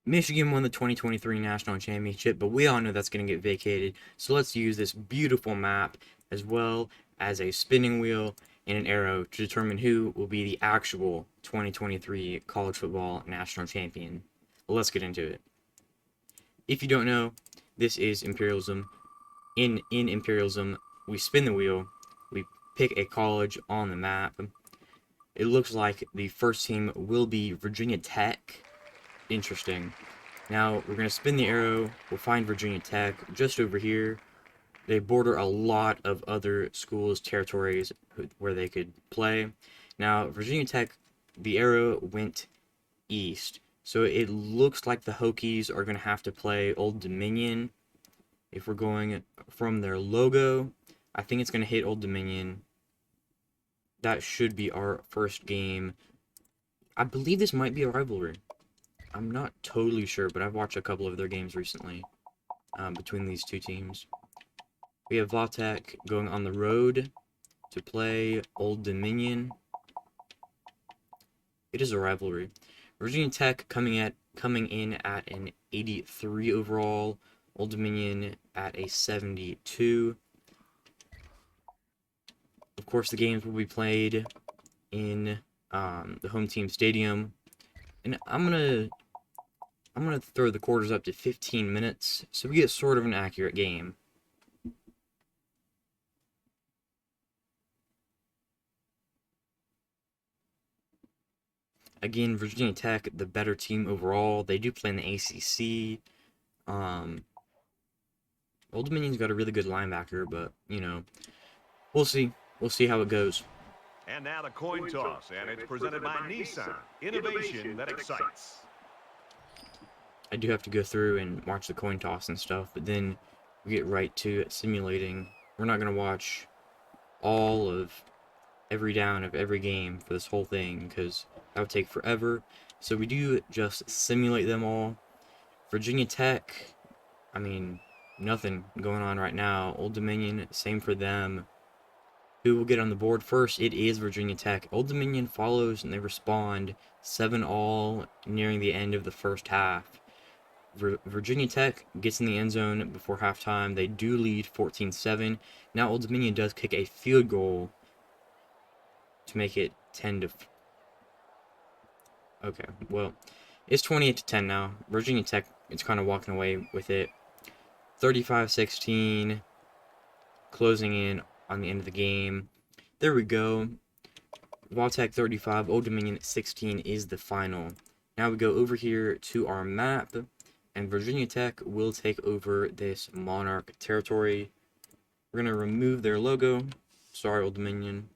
Michigan won the 2023 national championship, but we all know that's going to get vacated. So let's use this beautiful map as well as a spinning wheel and an arrow to determine who will be the actual 2023 college football national champion. Well, let's get into it. If you don't know, this is imperialism. In imperialism, we spin the wheel, we pick a college on the map. It looks like the first team will be Virginia Tech. Interesting. Now, we're going to spin the arrow. We'll find Virginia Tech just over here. They border a lot of other schools' territories where they could play. Now, Virginia Tech, the arrow went east. So it looks like the Hokies are going to have to play Old Dominion. If we're going from their logo, I think it's going to hit Old Dominion. That should be our first game. I believe this might be a rivalry. I'm not totally sure, but I've watched a couple of their games recently between these two teams. We have Vatek going on the road to play Old Dominion. It is a rivalry. Virginia Tech coming in at an 83 overall. Old Dominion at a 72. Of course, the games will be played in the home team stadium, and I'm gonna throw the quarters up to 15 minutes, so we get sort of an accurate game. Again, Virginia Tech, the better team overall. They do play in the ACC. Old Dominion's got a really good linebacker, but, you know, we'll see. We'll see how it goes. And now the coin toss, and it's presented by Nissan. Innovation that excites. I do have to go through and watch the coin toss and stuff, but then we get right to simulating. We're not going to watch all of every down of every game for this whole thing, because that would take forever. So we do just simulate them all. Virginia Tech, I mean, nothing going on right now. Old Dominion, same for them. Who will get on the board first? It is Virginia Tech. Old Dominion follows and they respond 7-all nearing the end of the first half. Virginia Tech gets in the end zone before halftime. They do lead 14-7. Now Old Dominion does kick a field goal to make it 10 to... Okay, well, it's 28-10 now. Virginia Tech is kind of walking away with it. 35-16, closing in on the end of the game. There we go. Vatek 35, Old Dominion 16 is the final. Now we go over here to our map, and Virginia Tech will take over this Monarch territory. We're going to remove their logo. Sorry, Old Dominion.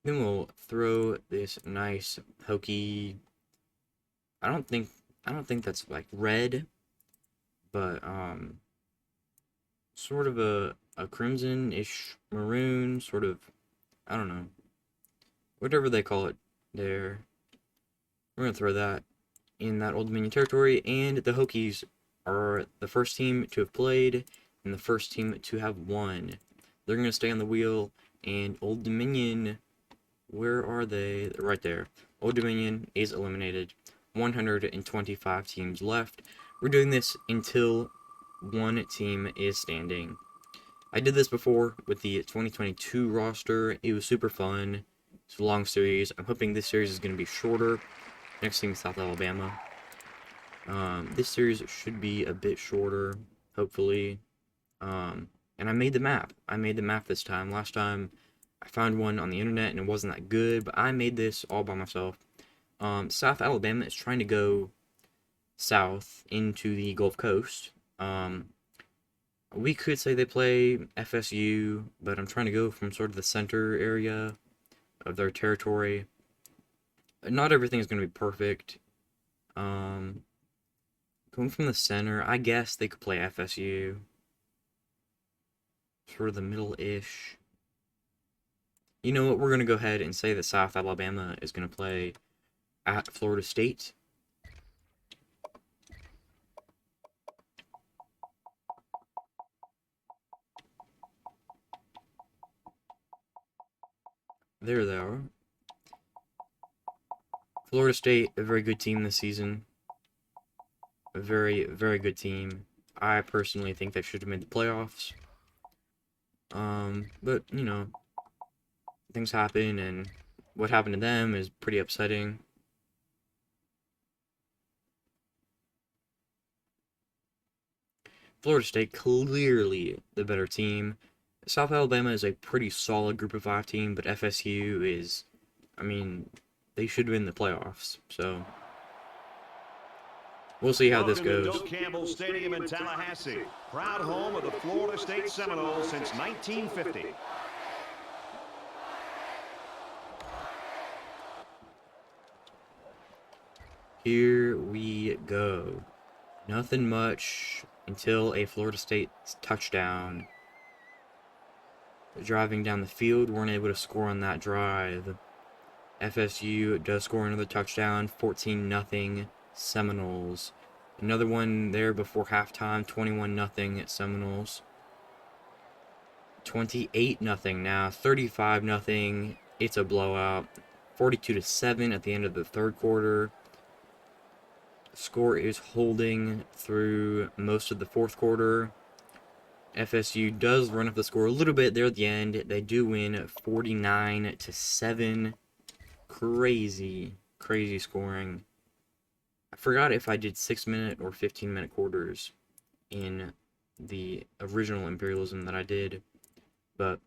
Then we'll throw this nice Hokie. I don't think that's like red, but sort of a crimson-ish maroon, sort of, I don't know, whatever they call it there. We're gonna throw that in that Old Dominion territory, and the Hokies are the first team to have played and the first team to have won. They're gonna stay on the wheel, and Old Dominion, where are they? They're right there. Old Dominion is eliminated. 125 teams left. We're doing this until one team is standing. I did this before with the 2022 roster. It was super fun. It's a long series. I'm hoping this series is going to be shorter. Next team is South Alabama. This series should be a bit shorter, hopefully. And I made the map. I made the map this time. Last time I found one on the internet and it wasn't that good, but I made this all by myself. South Alabama is trying to go south into the Gulf Coast. We could say they play FSU, but I'm trying to go from sort of the center area of their territory. Not everything is going to be perfect. Going from the center, I guess they could play FSU. Sort of the middle-ish. You know what, we're going to go ahead and say that South Alabama is going to play at Florida State. There they are. Florida State, a very good team this season. a very, very good team. I personally think they should have made the playoffs. But, you know, things happen, and what happened to them is pretty upsetting. Florida State, clearly the better team. South Alabama is a pretty solid Group of 5 team, but FSU is, I mean, they should have been in the playoffs. So, we'll see how this Welcome to goes. Doak Campbell Stadium in Tallahassee, proud home of the Florida State Seminoles since 1950. Here we go. Nothing much until a Florida State touchdown. Driving down the field, weren't able to score on that drive. FSU does score another touchdown, 14-0 Seminoles. Another one there before halftime, 21-0 Seminoles. 28-0 now, 35-0. It's a blowout. 42-7 at the end of the third quarter. Score is holding through most of the fourth quarter. FSU does run up the score a little bit there at the end. They do win 49-7. Crazy, crazy scoring. I forgot if I did 6-minute or 15-minute quarters in the original Imperialism that I did, but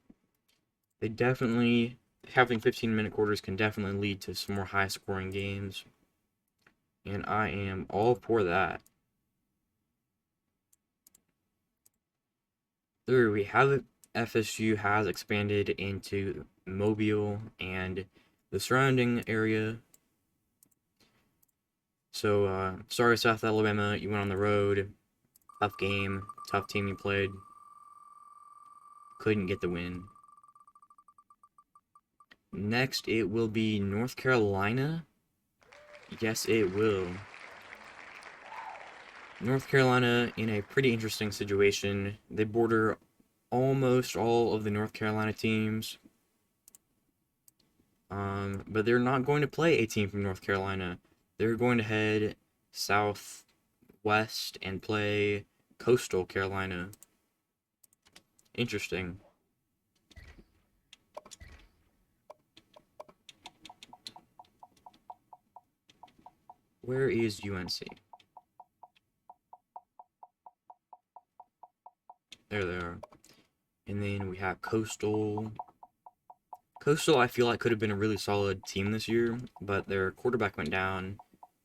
they definitely, having 15-minute quarters can definitely lead to some more high-scoring games, and I am all for that. There we have it. FSU has expanded into Mobile and the surrounding area. So, sorry, South Alabama, you went on the road. Tough game, tough team you played. Couldn't get the win. Next, it will be North Carolina. Yes, it will. North Carolina in a pretty interesting situation. They border almost all of the North Carolina teams. But they're not going to play a team from North Carolina. They're going to head southwest and play Coastal Carolina. Interesting. Where is UNC? There they are. And then we have Coastal. Coastal, I feel like, could have been a really solid team this year, but their quarterback went down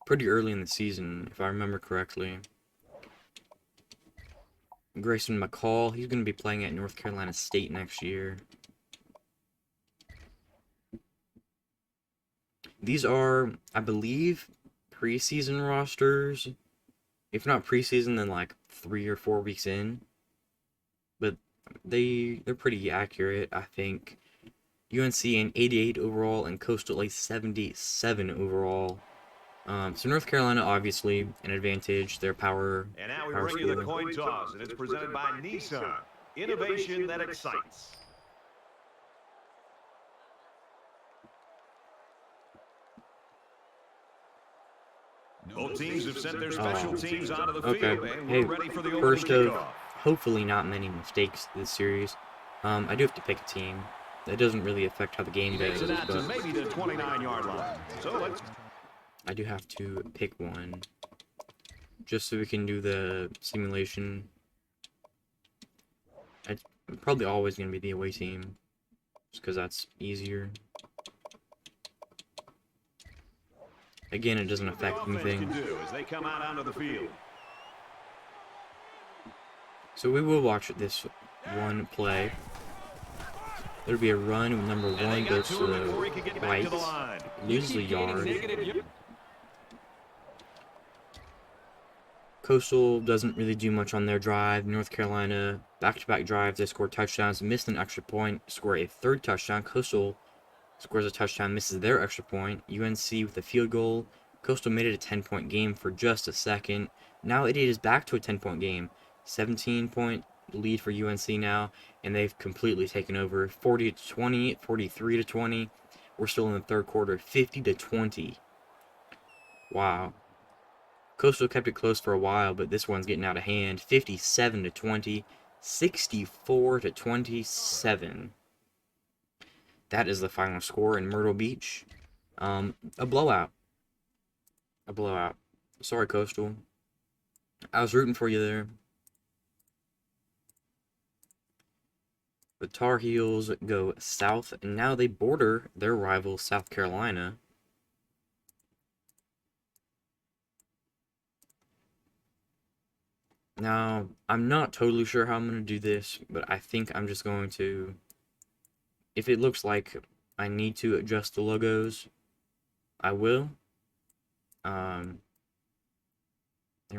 pretty early in the season, if I remember correctly. Grayson McCall, he's going to be playing at North Carolina State next year. These are, I believe, preseason rosters. If not preseason, then like 3 or 4 weeks in. But they're pretty accurate, I think. UNC an 88 overall and Coastal a 77 overall. So North Carolina, obviously, an advantage. Their power. And now we power bring you the scoring. coin toss, and it's presented by Nissan. Innovation that excites. Both teams have sent their special teams out of the field, and we're ready for the opening First of kickoff. hopefully not many mistakes this series. I do have to pick a team. That doesn't really affect how the game goes, Takes it out to but maybe the 29-yard line. So let's. I do have to pick one. Just so we can do the simulation. It's probably always going to be the away team. Just because that's easier. Again, it doesn't affect anything. As they come out onto the field. So we will watch this one play. There'll be a run with number 1 goes to the right. Loses a yard. Coastal doesn't really do much on their drive. North Carolina, back-to-back drives, they score touchdowns, missed an extra point, score a third touchdown. Coastal scores a touchdown, misses their extra point. UNC with a field goal. Coastal made it a 10-point game for just a second. Now it is back to a 10-point game. 17-point lead for UNC now, and they've completely taken over. 40-20, 43-20. We're still in the third quarter. 50-20. Wow. Coastal kept it close for a while, but this one's getting out of hand. 57-20, 64-27. That is the final score in Myrtle Beach. A blowout. A blowout. Sorry, Coastal. I was rooting for you there. The Tar Heels go south, and now they border their rival, South Carolina. Now, I'm not totally sure how I'm going to do this, but I think I'm just going to... If it looks like I need to adjust the logos, I will. There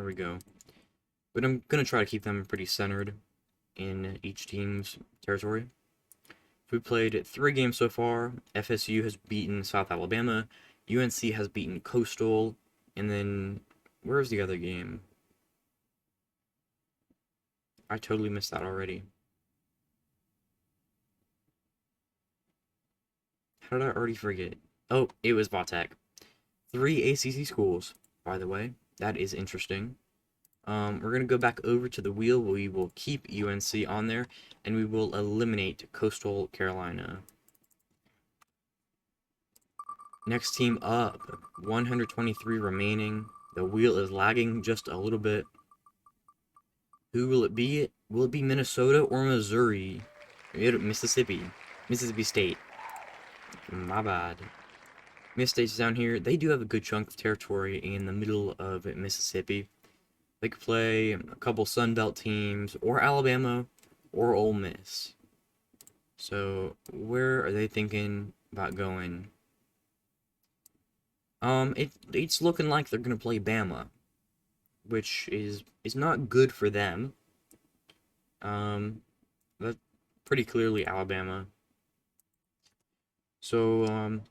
we go. But I'm going to try to keep them pretty centered in each team's territory. We played 3 games so far. FSU has beaten South Alabama. UNC has beaten Coastal. And then, where's the other game? I totally missed that already. How did I already forget? Oh, it was Vautech. 3 ACC schools, by the way. That is interesting. We're going to go back over to the wheel. We will keep UNC on there, and we will eliminate Coastal Carolina. Next team up, 123 remaining. The wheel is lagging just a little bit. Who will it be? Will it be Minnesota or Missouri? Mississippi State. My bad. Miss State's down here. They do have a good chunk of territory in the middle of Mississippi. They could play a couple Sun Belt teams, or Alabama, or Ole Miss. So, where are they thinking about going? It's looking like they're gonna play Bama, which is not good for them. That's pretty clearly Alabama. So,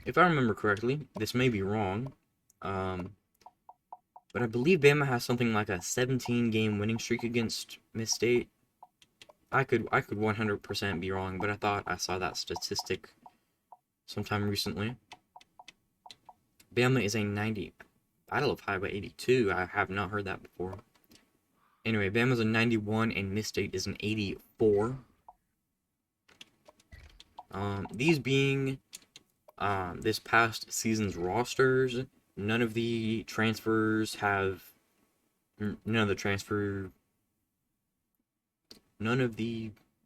if I remember correctly, this may be wrong, but I believe Bama has something like a 17-game winning streak against Miss State. I could 100% be wrong, but I thought I saw that statistic sometime recently. Bama is a 90. Battle of High by 82. I have not heard that before. Anyway, Bama's a 91 and Miss State is an 84. These being this past season's rosters, none of the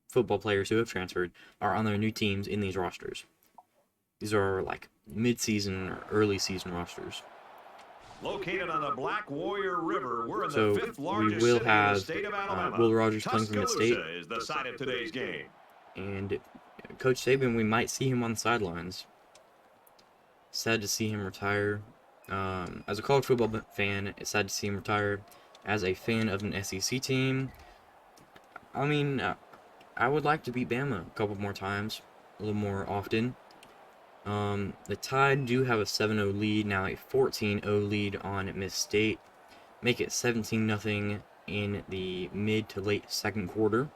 football players who have transferred are on their new teams in these rosters. These are like mid-season or early season rosters. Located on the Black Warrior River, we're in So the 5th we largest will city in the have state of Alabama. Will Rogers playing for Mid-State. Tuscaloosa is the site of today's game. And Coach Saban, we might see him on the sidelines. Sad to see him retire. As a college football fan, it's sad to see him retire. As a fan of an SEC team, I mean, I would like to beat Bama a couple more times, a little more often. The Tide do have a 7-0 lead, now a 14-0 lead on Miss State. Make it 17-0 in the mid to late second quarter.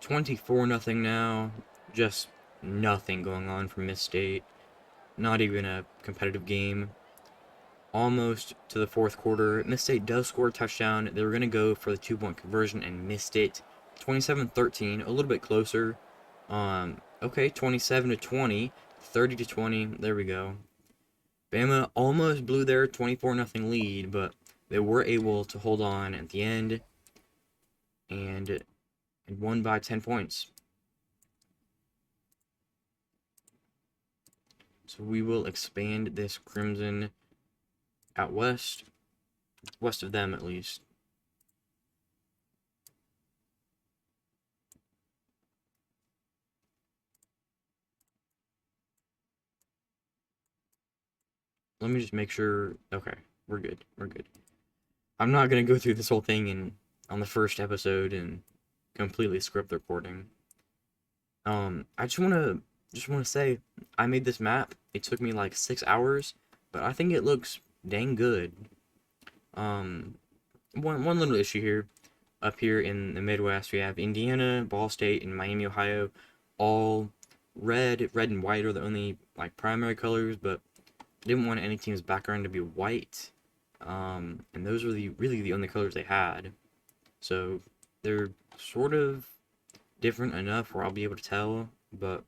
24-0 now, just nothing going on for Miss State. Not even a competitive game. Almost to the fourth quarter. Miss State does score a touchdown. They were going to go for the 2-point conversion and missed it. 27-13, a little bit closer. Okay, 27-20, 30-20. There we go. Bama almost blew their 24-0 lead, but they were able to hold on at the end and won by 10 points. So we will expand this Crimson out west of them at least. Let me just make sure. Okay, we're good. We're good. I'm not gonna go through this whole thing on the first episode and completely script the recording. I just wanna say I made this map. It took me like 6 hours, but I think it looks dang good. One little issue here. Up here in the Midwest, we have Indiana, Ball State, and Miami, Ohio, all red. Red and white are the only like primary colors, but didn't want any team's background to be white, and those were really the only colors they had. So they're sort of different enough where I'll be able to tell, but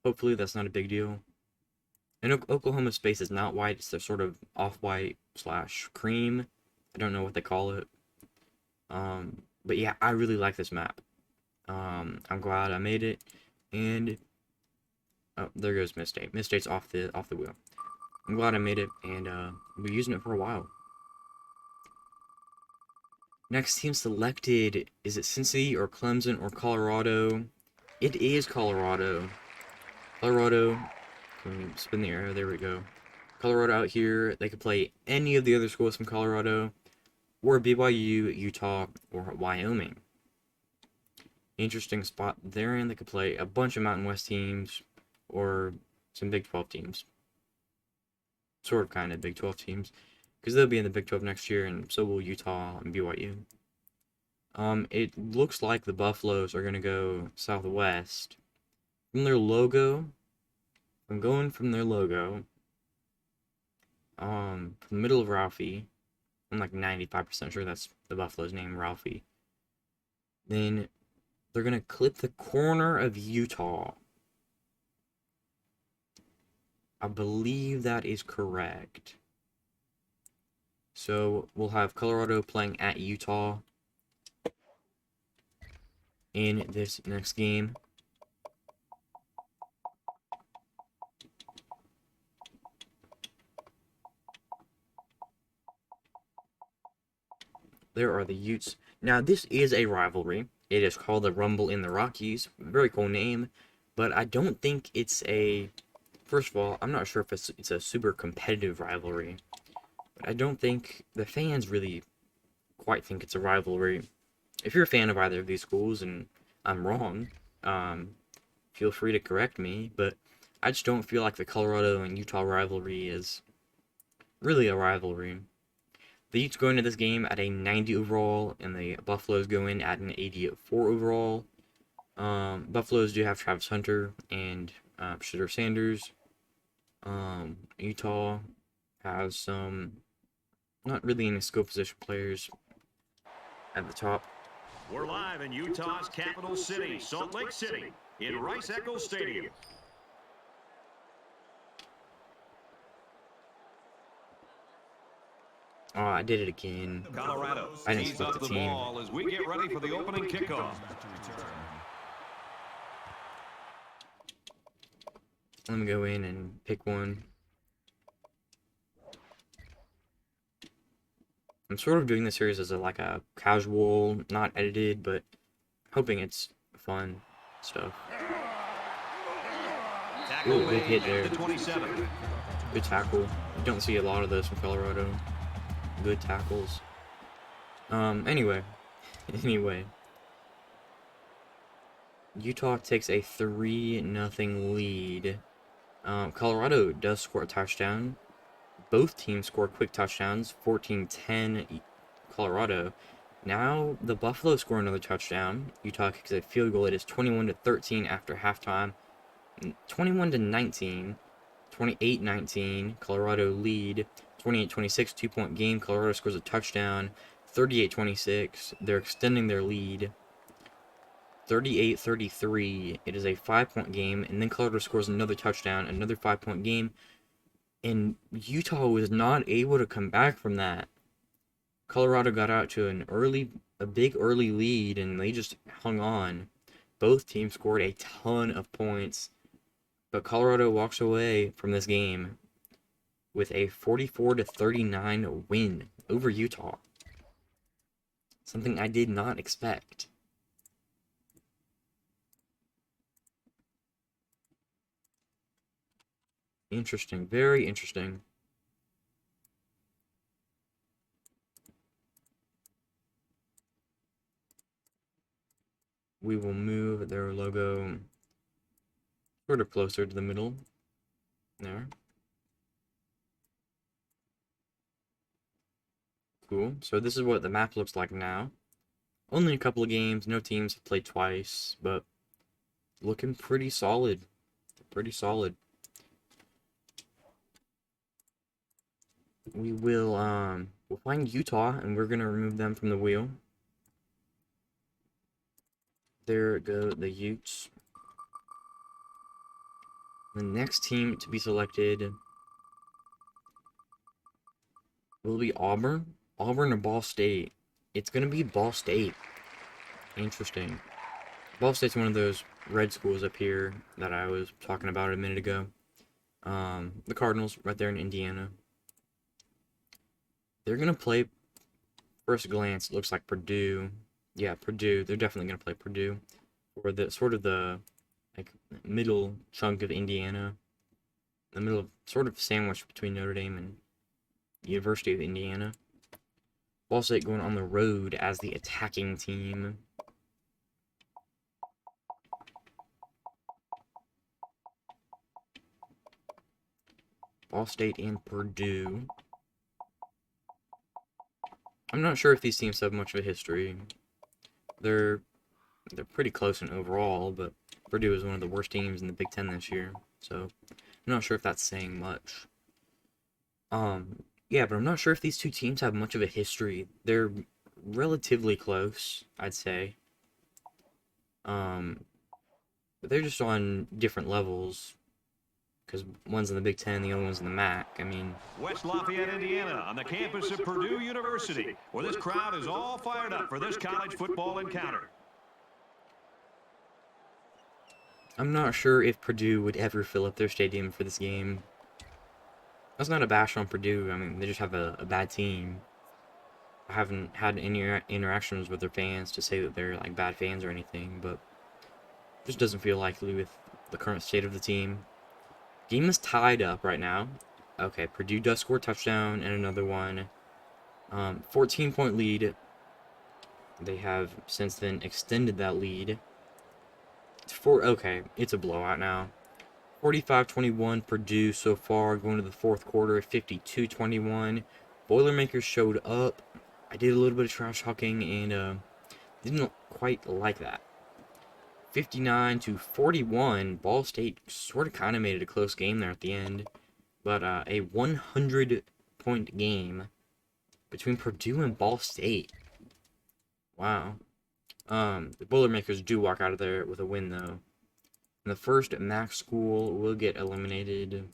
hopefully that's not a big deal. And Oklahoma's space is not white; it's the sort of off-white / cream. I don't know what they call it. But yeah, I really like this map. I'm glad I made it, and oh, there goes Misstate. Mistate's off the wheel. I'm glad I made it, and we'll be using it for a while. Next team selected, is it Cincinnati or Clemson or Colorado? It is Colorado. Colorado, spin the arrow, there we go. Colorado out here, they could play any of the other schools from Colorado, or BYU, Utah, or Wyoming. Interesting spot there, and they could play a bunch of Mountain West teams, or some Big 12 teams. Sort of kind of Big 12 teams, because they'll be in the Big 12 next year, and so will Utah and BYU. It looks like the Buffaloes are going to go southwest. From their logo, I'm going from their logo, from the middle of Ralphie, I'm like 95% sure that's the Buffalo's name, Ralphie. Then they're going to clip the corner of Utah. I believe that is correct. So we'll have Colorado playing at Utah in this next game. There are the Utes. Now, this is a rivalry. It is called the Rumble in the Rockies. Very cool name. But I don't think it's a... First of all, I'm not sure if it's a super competitive rivalry. But I don't think the fans really quite think it's a rivalry. If you're a fan of either of these schools, and I'm wrong, feel free to correct me. But I just don't feel like the Colorado and Utah rivalry is really a rivalry. The Utes go into this game at a 90 overall, and the Buffaloes go in at an 84 overall. Buffaloes do have Travis Hunter and Shedeur Sanders. Utah has some not really any skill position players at the top. We're live in Utah's capital city, Salt Lake City, in Rice-Eccles Stadium. Oh, I did it again. Colorado I didn't tees split up the the team. ball as we get ready for the opening kickoff. Let me go in and pick one. I'm sort of doing this series as like a casual, not edited, but hoping it's fun stuff. Ooh, big hit there. Good tackle. You don't see a lot of those from Colorado. Good tackles. Anyway. Utah takes a 3-0 lead. Colorado does score a touchdown. Both teams score quick touchdowns, 14-10 Colorado. Now the Buffaloes score another touchdown. Utah kicks a field goal. It is 21-13 after halftime. 21-19, 28-19. Colorado lead. 28-26, 2-point game. Colorado scores a touchdown. 38-26. They're extending their lead. 38-33. It is a 5-point game, and then Colorado scores another touchdown, another 5-point game. And Utah was not able to come back from that. Colorado got out to a big early lead, and they just hung on. Both teams scored a ton of points, but Colorado walks away from this game with a 44-39 win over Utah. Something I did not expect. Interesting, very interesting. We will move their logo sort of closer to the middle. There. Cool. So this is what the map looks like now. Only a couple of games, no teams have played twice, but looking pretty solid. Pretty solid. we'll find Utah, and we're gonna remove them from the wheel. There go the Utes. The next team to be selected will be Auburn. Auburn or Ball State. It's gonna be Ball State. Interesting. Ball State's one of those red schools up here that I was talking about a minute ago. The Cardinals right there in Indiana. They're gonna play. First glance, looks like Purdue. Yeah, Purdue. They're definitely gonna play Purdue, or the sort of the like middle chunk of Indiana, the middle of sort of sandwich between Notre Dame and University of Indiana. Ball State going on the road as the attacking team. Ball State and Purdue. I'm not sure if these teams have much of a history. They're pretty close in overall, but Purdue is one of the worst teams in the Big Ten this year, so I'm not sure if that's saying much. Yeah, but I'm not sure if these two teams have much of a history. They're relatively close, I'd say. But they're just on different levels, because one's in the Big Ten, the other one's in the MAC. I mean, West Lafayette, Indiana, on the campus of Purdue University, where this crowd is all fired up for this college football encounter. I'm not sure if Purdue would ever fill up their stadium for this game. That's not a bash on Purdue. I mean, they just have a bad team. I haven't had any interactions with their fans to say that they're like bad fans or anything, but just doesn't feel likely with the current state of the team. Game is tied up right now. Okay, Purdue does score a touchdown and another one. 14-point lead. They have since then extended that lead. Okay, it's a blowout now. 45-21 Purdue so far, going to the fourth quarter, 52-21. Boilermakers showed up. I did a little bit of trash talking and didn't quite like that. 59-41. Ball State sort of kind of made it a close game there at the end, but a 100-point game between Purdue and Ball State. Wow. The Boilermakers do walk out of there with a win though. And the first MAC school will get eliminated.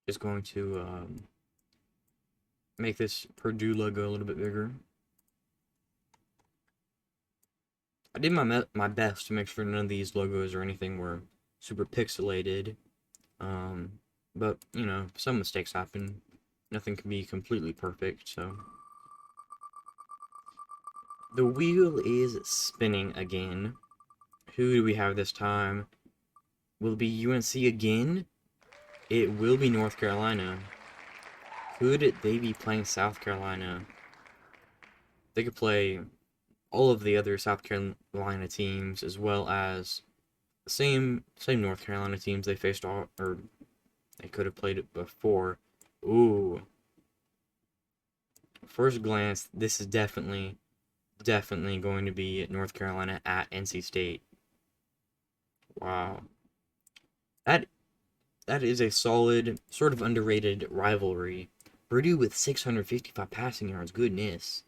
Just going to make this Purdue logo a little bit bigger. I did my best to make sure none of these logos or anything were super pixelated. But, you know, some mistakes happen. Nothing can be completely perfect, so. The wheel is spinning again. Who do we have this time? Will it be UNC again? It will be North Carolina. Could they be playing South Carolina? They could play all of the other South Carolina teams as well as the same North Carolina teams they faced or they could have played it before. Ooh. First glance, this is definitely going to be North Carolina at NC State. Wow. That is a solid, sort of underrated rivalry. Purdue with 655 passing yards, goodness.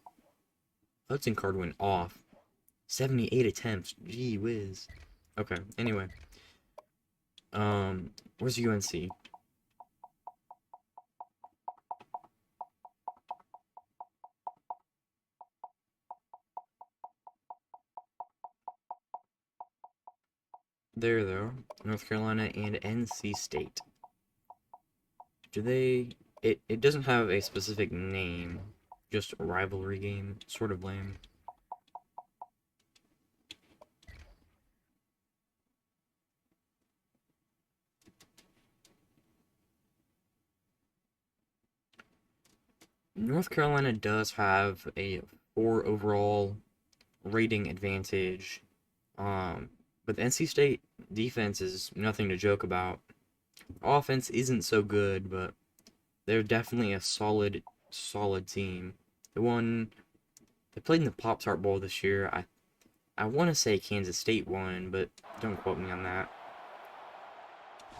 Hudson Card went off. 78 attempts, gee whiz. Okay, anyway. Where's UNC? There, though. North Carolina and NC State. Do they... It doesn't have a specific name. Just a rivalry game. Sort of lame. North Carolina does have a 4 overall rating advantage. But the NC State defense is nothing to joke about. Offense isn't so good, but they're definitely a solid team. They played in the Pop-Tart Bowl this year. I want to say Kansas State won, but don't quote me on that.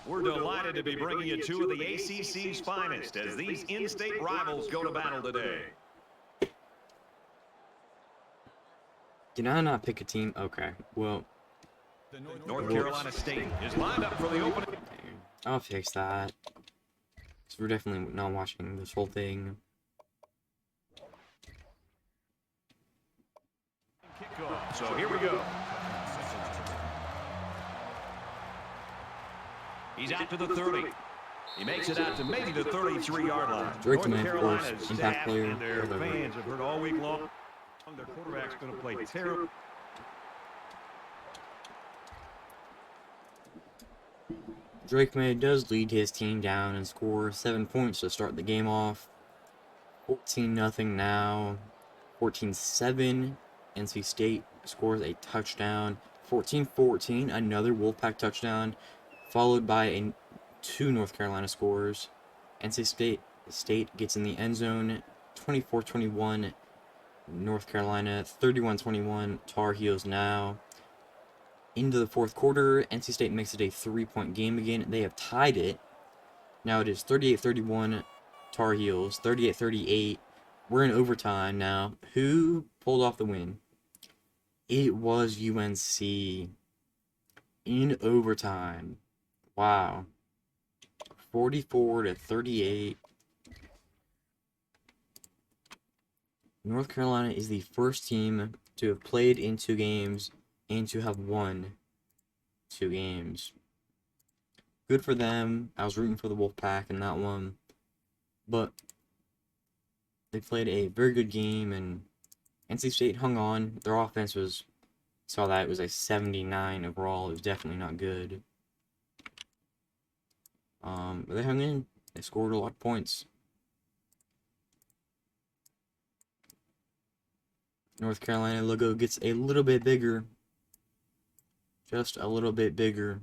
We're delighted to be bringing you two of the ACC's finest as these in-state rivals go to battle today. Did I not pick a team? Okay, well. North Carolina State is lined up for the opening. I'll fix that. So we're definitely not watching this whole thing. Kickoff. So here we go. He's out to the 30. He makes it out to maybe the 33-yard line. Drake, man, of course, impact player. And their fans have heard all week long. Their quarterback's going to play terrible. Drake May does lead his team down and score 7 points to start the game off. 14-0 now. 14-7. NC State scores a touchdown. 14-14, another Wolfpack touchdown, followed by 2 North Carolina scores. NC State gets in the end zone. 24-21. North Carolina. 31-21. Tar Heels now. Into the fourth quarter, NC State makes it a 3-point game again. They have tied it. Now it is 38-31 Tar Heels, 38-38. We're in overtime now. Who pulled off the win? It was UNC in overtime. Wow. 44-38. North Carolina is the first team to have played in 2 games and to have won 2 games. Good for them. I was rooting for the Wolfpack in that one. But they played a very good game, and NC State hung on. Their offense saw that it was a 79 overall. It was definitely not good. But they hung in. They scored a lot of points. North Carolina logo gets a little bit bigger. Just a little bit bigger.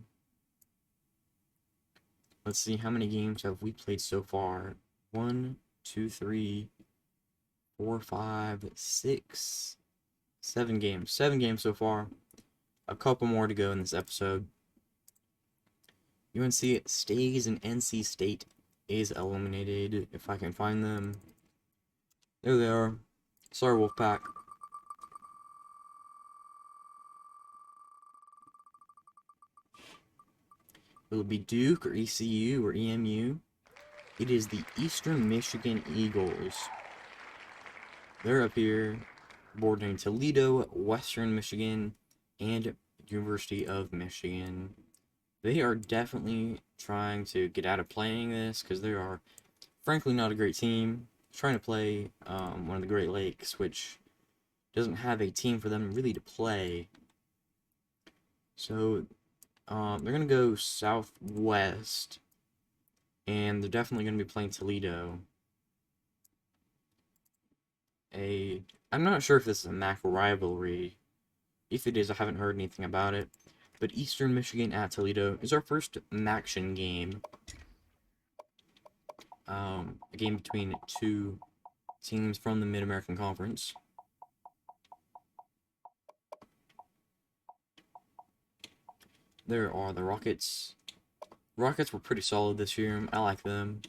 Let's see, how many games have we played so far? 1, 2, 3, 4, 5, 6, 7 games. 7 games so far. A couple more to go in this episode. UNC stays and NC State is eliminated. If I can find them. There they are. Sorry, Wolfpack. Will it be Duke or ECU or EMU? It is the Eastern Michigan Eagles. They're up here bordering Toledo, Western Michigan, and University of Michigan. They are definitely trying to get out of playing this because they are, frankly, not a great team. Trying to play one of the Great Lakes, which doesn't have a team for them really to play. So they're going to go southwest, and they're definitely going to be playing Toledo. I'm not sure if this is a MAC rivalry. If it is, I haven't heard anything about it. But Eastern Michigan at Toledo is our first MACtion game. A game between 2 teams from the Mid-American Conference. There are the Rockets. Rockets were pretty solid this year. I like them.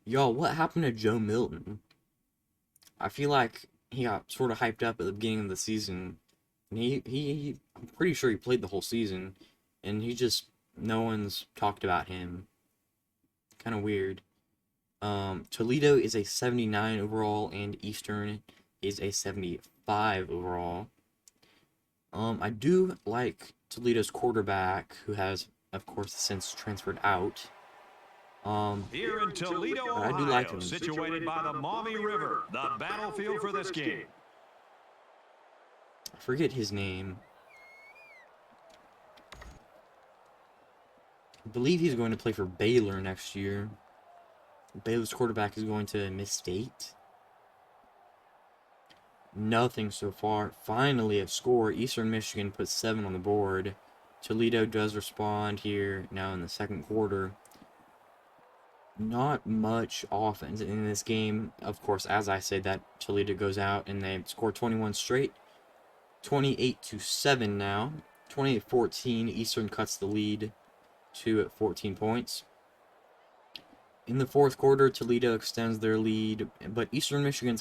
Y'all, what happened to Joe Milton? I feel like he got sort of hyped up at the beginning of the season. And I'm pretty sure he played the whole season. And no one's talked about him. Kind of weird. Toledo is a 79 overall, and Eastern is a 75 overall. I do like Toledo's quarterback, who has, of course, since transferred out. Here in Toledo, I do Ohio, like him. situated by the Maumee River, the battlefield for this game. I forget his name. I believe he's going to play for Baylor next year. Baylor's quarterback is going to Miss State. Nothing so far. Finally a score. Eastern Michigan puts 7 on the board. Toledo does respond here now in the second quarter. Not much offense in this game. Of course, as I say that, Toledo goes out and they score 21 straight. 28-7 now. 28-14. Eastern cuts the lead to 14 points. In the fourth quarter, Toledo extends their lead, but Eastern Michigan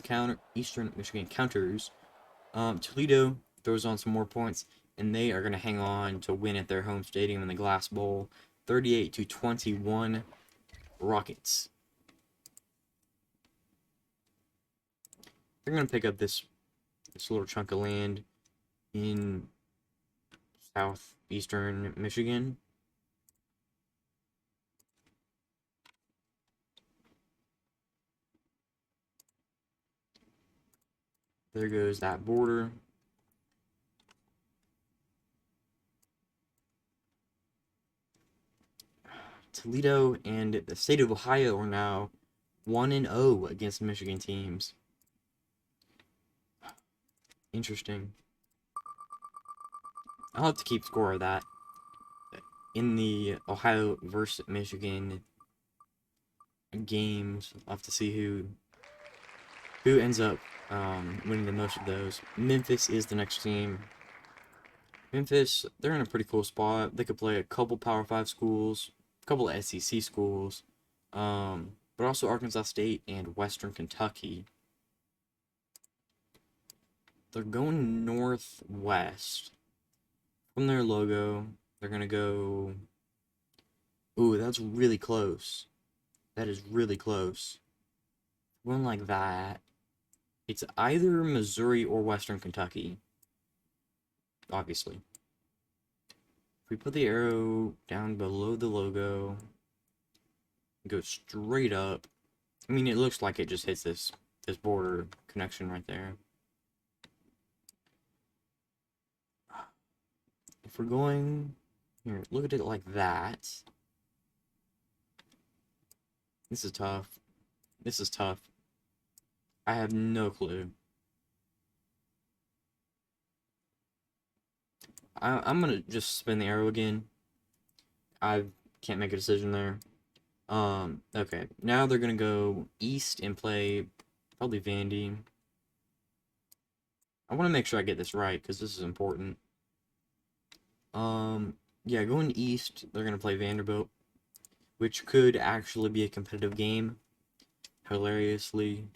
counters. Toledo throws on some more points, and they are going to hang on to win at their home stadium in the Glass Bowl, 38-21. Rockets. They're going to pick up this little chunk of land in southeastern Michigan. There goes that border. Toledo and the state of Ohio are now 1-0 against Michigan teams. Interesting. I'll have to keep score of that. In the Ohio versus Michigan games, I'll have to see who ends up winning the most of those. Memphis is the next team. Memphis, they're in a pretty cool spot. They could play a couple Power 5 schools, a couple of SEC schools, but also Arkansas State and Western Kentucky. They're going northwest. From their logo, they're going to go... Ooh, that's really close. That is really close. One like that. It's either Missouri or Western Kentucky. Obviously. If we put the arrow down below the logo, go straight up. I mean, it looks like it just hits this border connection right there. If we're going here, look at it like that. This is tough. This is tough. I have no clue. I'm gonna just spin the arrow again. I can't make a decision there. Okay. Now they're gonna go east and play probably Vandy. I want to make sure I get this right because this is important. Yeah, going east, they're gonna play Vanderbilt, which could actually be a competitive game. Hilariously.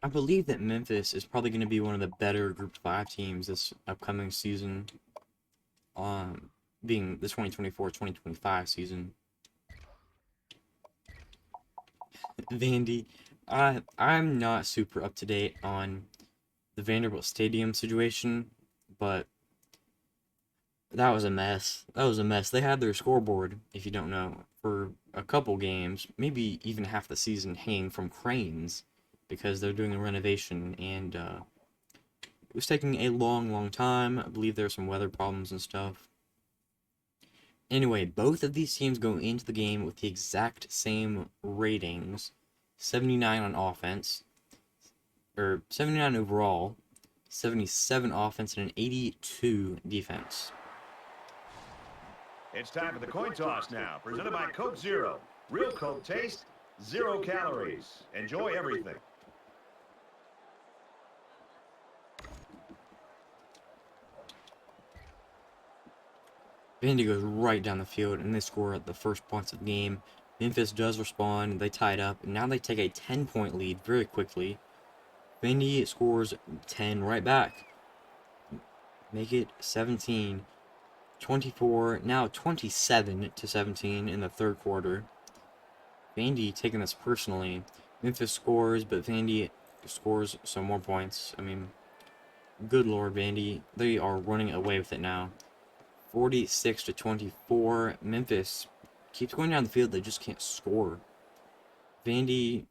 I believe that Memphis is probably going to be one of the better Group 5 teams this upcoming season, being the 2024-2025 season. Vandy, I'm not super up to date on the Vanderbilt Stadium situation, but that was a mess. That was a mess. They had their scoreboard, if you don't know, for a couple games, maybe even half the season, hanging from cranes because they're doing a renovation, and it was taking a long time. I believe there were some weather problems and stuff. Anyway, both of these teams go into the game with the exact same ratings. 79 on offense, or 79 overall, 77 offense, and an 82 defense. It's time for the coin toss now, presented by Coke Zero. Real Coke taste, 0 calories. Enjoy everything. Vandy goes right down the field, and they score at the first points of the game. Memphis does respond. They tied up, and now they take a 10-point lead very quickly. Vandy scores 10 right back. Make it 17. 24, now 27-17 in the third quarter. Vandy taking this personally. Memphis scores, but Vandy scores some more points. I mean, good lord, Vandy. They are running away with it now. 46-24. Memphis keeps going down the field. They just can't score. Vandy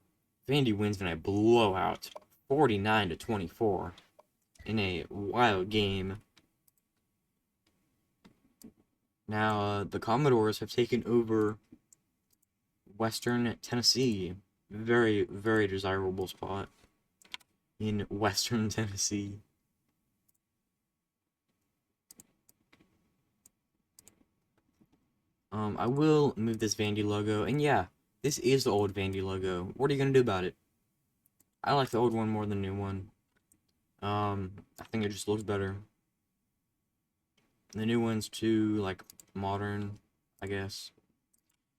wins in a blowout. 49-24 in a wild game. Now, the Commodores have taken over Western Tennessee. Very, very desirable spot in Western Tennessee. I will move this Vandy logo, and yeah, this is the old Vandy logo. What are you gonna do about it? I like the old one more than the new one. I think it just looks better. The new one's too, like, modern, I guess.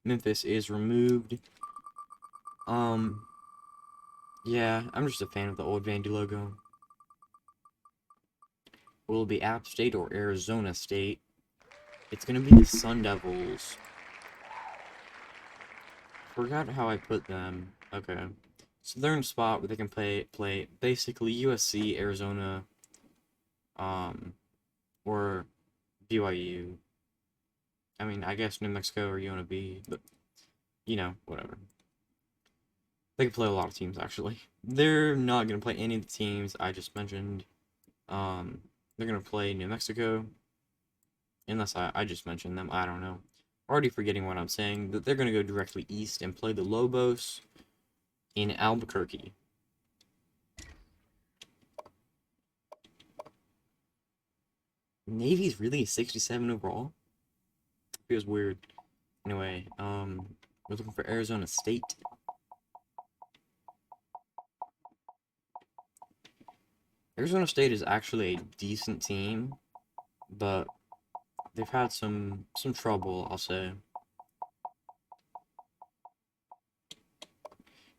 Memphis is removed. Yeah, I'm just a fan of the old Vandy logo. Will it be App State or Arizona State? It's gonna be the Sun Devils. Forgot how I put them. Okay. So they're in a spot where they can play basically USC, Arizona, or BYU. I mean, I guess New Mexico or UNLV, but, you know, whatever. They can play a lot of teams, actually. They're not going to play any of the teams I just mentioned. They're going to play New Mexico, unless I just mentioned them. I don't know. Already forgetting what I'm saying. That they're going to go directly east and play the Lobos in Albuquerque. Navy's really a 67 overall? Feels weird. Anyway, we're looking for Arizona State. Arizona State is actually a decent team, but they've had some trouble, I'll say.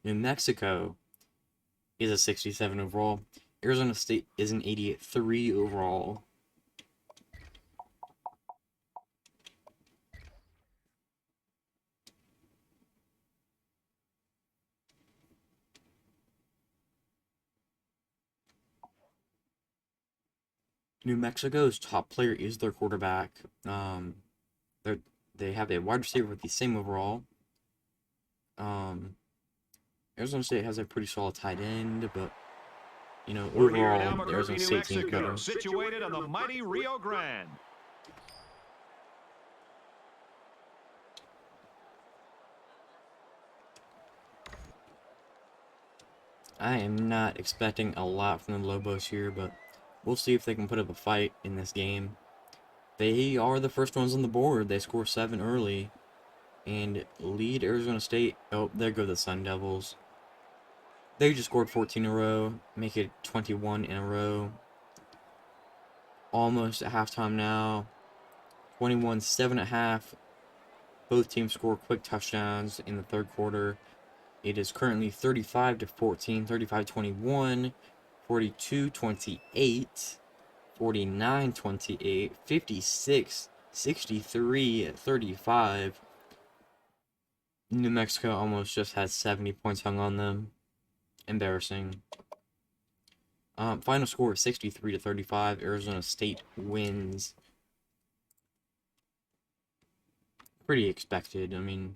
New Mexico is a 67 overall. Arizona State is an 83 overall. New Mexico's top player is their quarterback. They have a wide receiver with the same overall. Arizona State has a pretty solid tight end, but, you know, overall, the Arizona State team is better. Situated on the mighty Rio Grande. I am not expecting a lot from the Lobos here, but we'll see if they can put up a fight in this game. They are the first ones on the board. They score 7 early and lead Arizona State. Oh, there go the Sun Devils. They just scored 14 in a row, make it 21 in a row. Almost at halftime now. 21-7 at half. Both teams score quick touchdowns in the third quarter. It is currently 35-14, 35-21, 42-28, 49-28, 56-63-35. New Mexico almost just had 70 points hung on them. Embarrassing. Final score is 63-35. Arizona State wins. Pretty expected. I mean,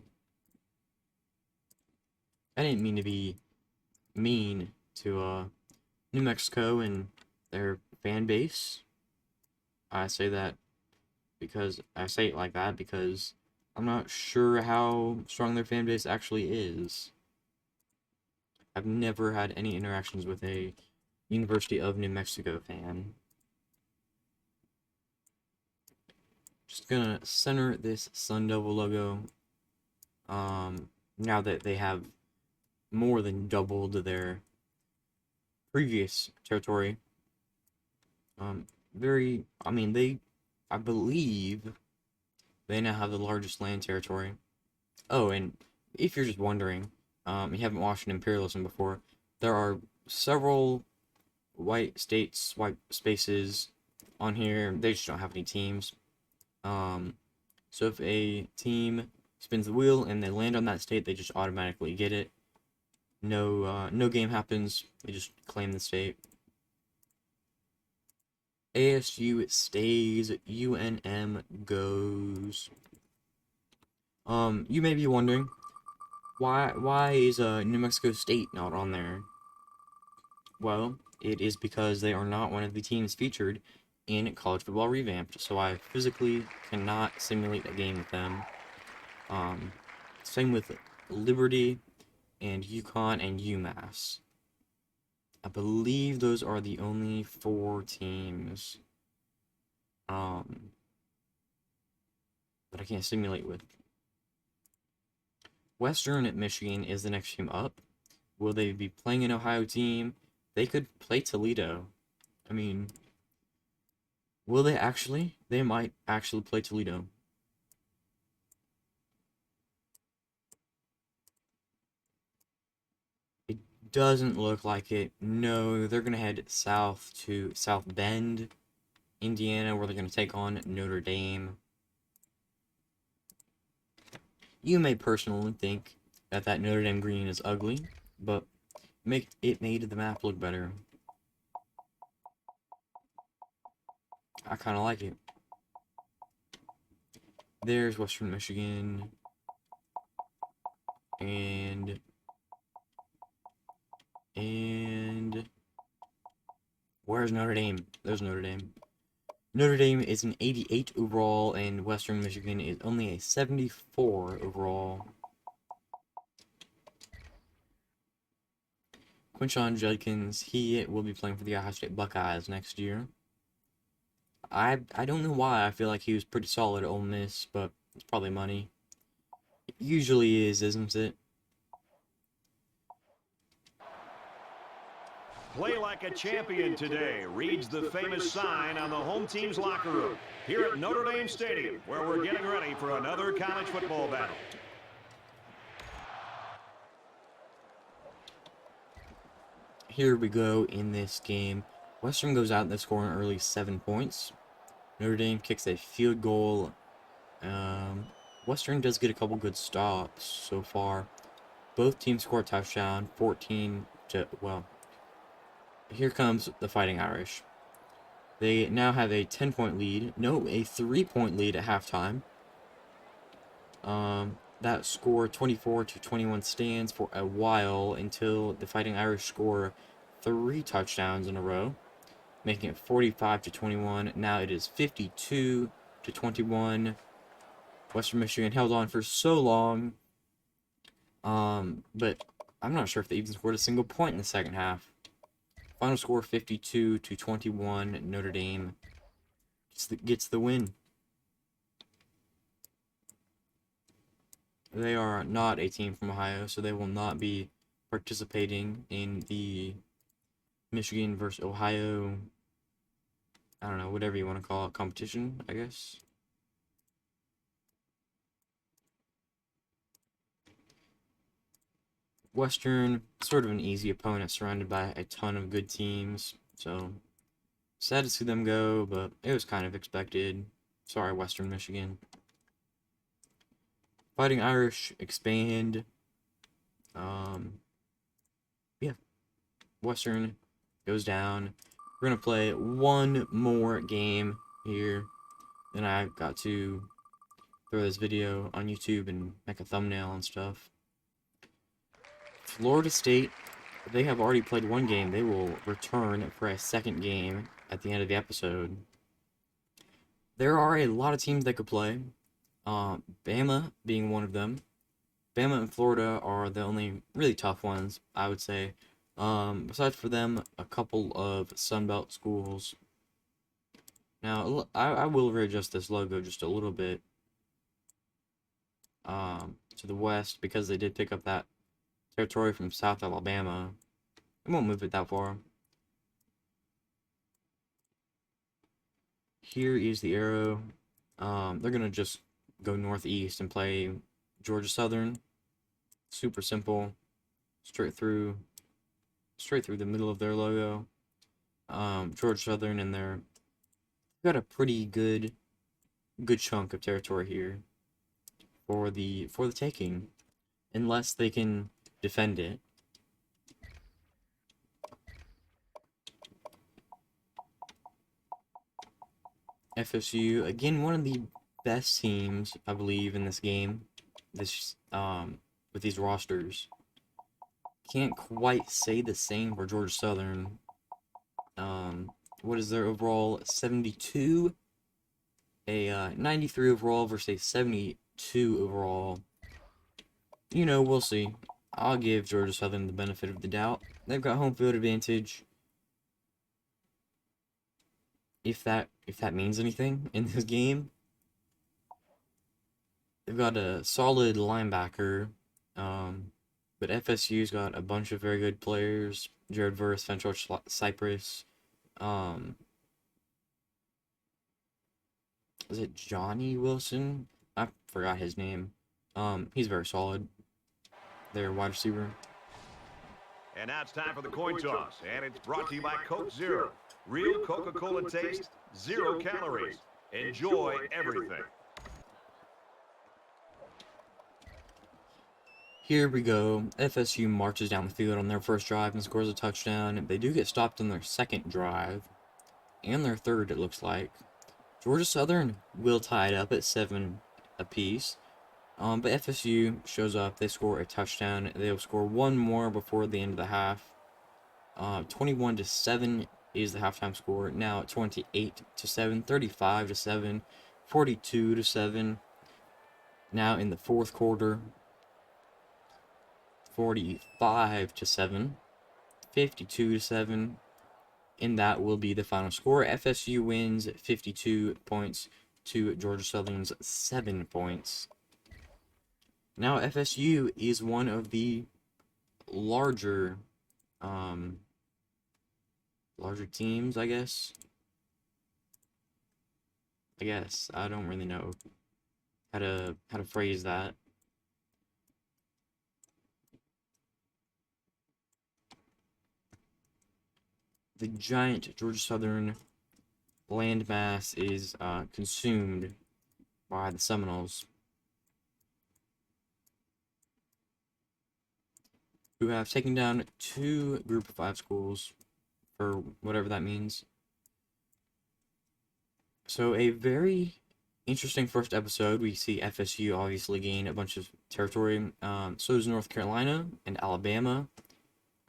I didn't mean to be mean to New Mexico and their fan base. I say it like that because I'm not sure how strong their fan base actually is. I've never had any interactions with a University of New Mexico fan. Just gonna center this Sun Devil logo. Now that they have more than doubled their previous territory. I believe they now have the largest land territory. Oh, and if you're just wondering, you haven't watched an Imperialism before, there are several white states, white spaces on here. They just don't have any teams. So if a team spins the wheel and they land on that state, they just automatically get it. No game happens. They just claim the state. ASU stays. UNM goes. You may be wondering, why is New Mexico State not on there? Well, it is because they are not one of the teams featured in college football revamped, so I physically cannot simulate a game with them. Same with Liberty and UConn and UMass. I believe those are the only 4 teams that I can't simulate with. Western Michigan is the next team up. Will they be playing an Ohio team? They could play Toledo. I mean, will they actually? They might actually play Toledo. It doesn't look like it. No, they're going to head south to South Bend, Indiana, where they're going to take on Notre Dame. You may personally think that Notre Dame green is ugly, but it made the map look better. I kind of like it. There's Western Michigan. And where's Notre Dame? There's Notre Dame. Notre Dame is an 88 overall, and Western Michigan is only a 74 overall. Quinshon Judkins, he will be playing for the Ohio State Buckeyes next year. I don't know why. I feel like he was pretty solid at Ole Miss, but it's probably money. It usually is, isn't it? Play like a champion today reads the famous sign on the home team's locker room here at Notre Dame Stadium, where we're getting ready for another college football battle. Here we go in this game. Western goes out and they score an early 7 points. Notre Dame kicks a field goal. Western does get a couple good stops so far. Both teams score a touchdown, 14 to, well, here comes the Fighting Irish. They now have a 10-point lead. No, a 3-point lead at halftime. That score 24-21 stands for a while until the Fighting Irish score 3 touchdowns in a row, making it 45-21. Now it is 52-21. Western Michigan held on for so long. But I'm not sure if they even scored a single point in the second half. Final score 52-21. Notre Dame gets the win. They are not a team from Ohio, so they will not be participating in the Michigan versus Ohio, I don't know, whatever you want to call it, competition, I guess. Western, sort of an easy opponent surrounded by a ton of good teams, so sad to see them go, but it was kind of expected. Sorry, Western Michigan. Fighting Irish expand. Yeah. Western goes down. We're gonna play one more game here. Then I've got to throw this video on YouTube and make a thumbnail and stuff. Florida State, they have already played one game. They will return for a second game at the end of the episode. There are a lot of teams that could play. Bama being one of them. Bama and Florida are the only really tough ones, I would say. Besides for them, a couple of Sunbelt schools. Now, I will readjust this logo just a little bit to the west because they did pick up that territory from South Alabama. I won't move it that far. Here is the arrow. They're going to just go northeast and play Georgia Southern. Super simple. Straight through the middle of their logo. Georgia Southern, and they've got a pretty good chunk of territory here for the taking, unless they can defend it. FSU, again, one of the best teams, I believe, in this game. This with these rosters. Can't quite say the same for Georgia Southern. what is their overall? 72. A 93 overall versus a 72 overall. You know, we'll see. I'll give Georgia Southern the benefit of the doubt. They've got home field advantage. If that means anything in this game. They've got a solid linebacker, but FSU's got a bunch of very good players. Jared Verse, Fentrell Cypress, is it Johnny Wilson? I forgot his name. He's very solid. Their wide receiver. And now it's time for the coin toss, and it's brought to you by Coke Zero. Real Coca-Cola taste, 0 calories. Enjoy everything. Here we go. FSU marches down the field on their first drive and scores a touchdown. They do get stopped on their second drive. And their third, it looks like. Georgia Southern will tie it up at 7 apiece. But FSU shows up. They score a touchdown. They'll score one more before the end of the half. 21-7 is the halftime score. Now 28-7, 35-7, 42-7. Now in the fourth quarter, 45-7, 52-7, and that will be the final score. FSU wins 52 points to Georgia Southern's 7 points. Now FSU is one of the larger teams, I guess. I don't really know how to phrase that. The giant Georgia Southern landmass is consumed by the Seminoles, who have taken down 2 Group of 5 schools, for whatever that means. So a very interesting first episode. We see FSU obviously gain a bunch of territory. So does North Carolina and Alabama.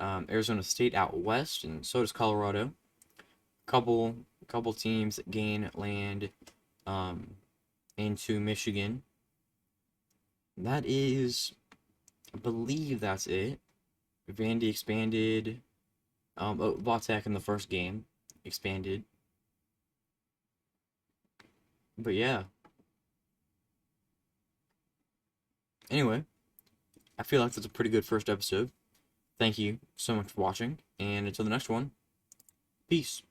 Arizona State out west, and so does Colorado. Couple teams gain land into Michigan. That is, I believe that's it. Vandy expanded. Vautech in the first game expanded. But yeah. Anyway, I feel like that's a pretty good first episode. Thank you so much for watching, and until the next one, peace.